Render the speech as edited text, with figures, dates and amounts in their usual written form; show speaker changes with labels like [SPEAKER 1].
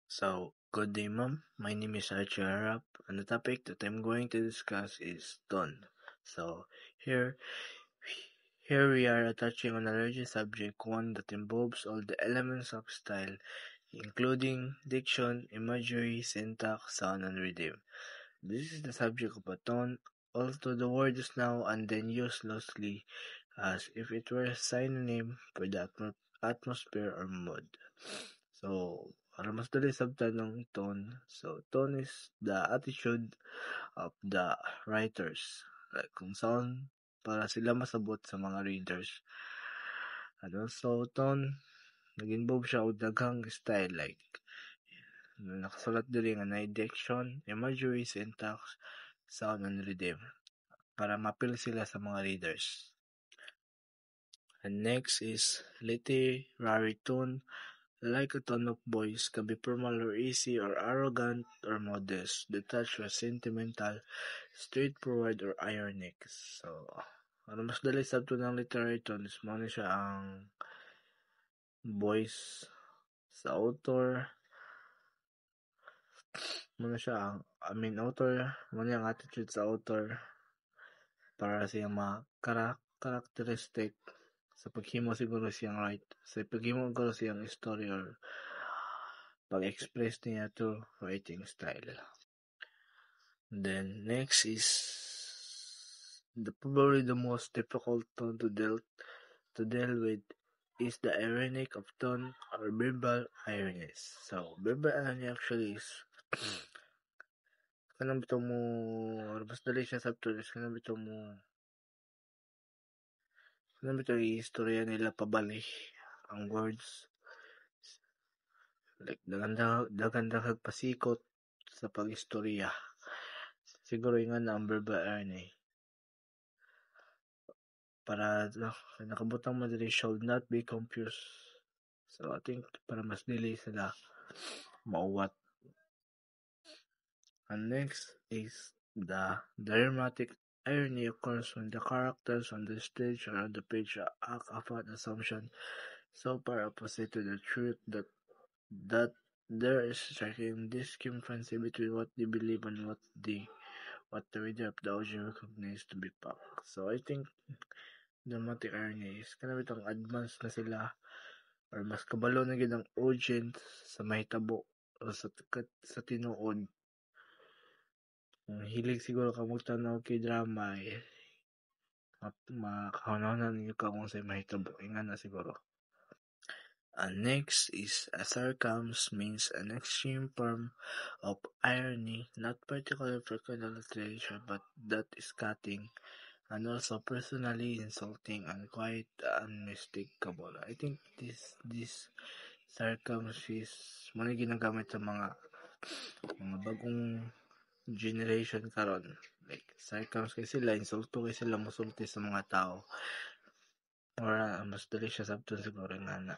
[SPEAKER 1] So, good day, ma'am. My name is Archie Harap, and the topic that I'm going to discuss is tone. So, here, here we are touching on a larger subject, one that involves all the elements of style, including diction, imagery, syntax, sound, and rhythm. This is the subject of a tone, although the word is now and then used loosely as if it were a synonym for the atmosphere or mood. So, para mas dali sabtan ng tone, so tone is the attitude of the writers. Like kung saan para sila masabot sa mga readers. And also, tone, nag-involve siya og daghang style like nakasulat diri nga na diction, imagery, syntax, sound, and rhythm para mapil sila sa mga readers. And next is literary tone. Like a tone of voice can be formal or easy or arrogant or modest, detached or sentimental, straightforward or ironic. So, ano mas dali sabto ng literary tone is mo na siya ang voice sa author. Mo na siya ang, author, mo na yung attitude sa author para siya characteristic sa paghimo siguro siyang sa paghimo siguro siyang story or pag-express niya to writing style. Then next is probably the most difficult tone to deal with is the ironic of tone or verbal ironies. So verbal irony actually is kanang bitaw mo or mas dali siya sabton is kanang bitaw i-istorya nila pabali ang words like daghan pasikot sa pag-istorya. Siguro nga na ang verbal irony para nakabutang mo diri should not be confused. So I think para mas dili sila mauwat. And next is the dramatic irony occurs when the characters on the stage or on the page act upon assumption so far opposite to the truth that there is striking discrepancy between what they believe and what the reader of the audio recognizes to be fact. So I think dramatic irony is kanang bitong advance na sila or mas kabalo na gid ang audience sa mahitabo o sa tinuod. Kung hilig siguro ka magtanaw kay drama makahanaw ninyo ka kung sa'y mahitabo. Inga na siguro. And next is a sarcasm means an extreme form of irony, not particularly for criminal literature, but that is cutting and also personally insulting and quite unmistakable. I think this sarcasm is muna ginagamit sa mga bagong generation karon. Like sarcasm kay sila, insulto kay sila musulti sa mga tao. Or mas dali siya sabton siguro nga na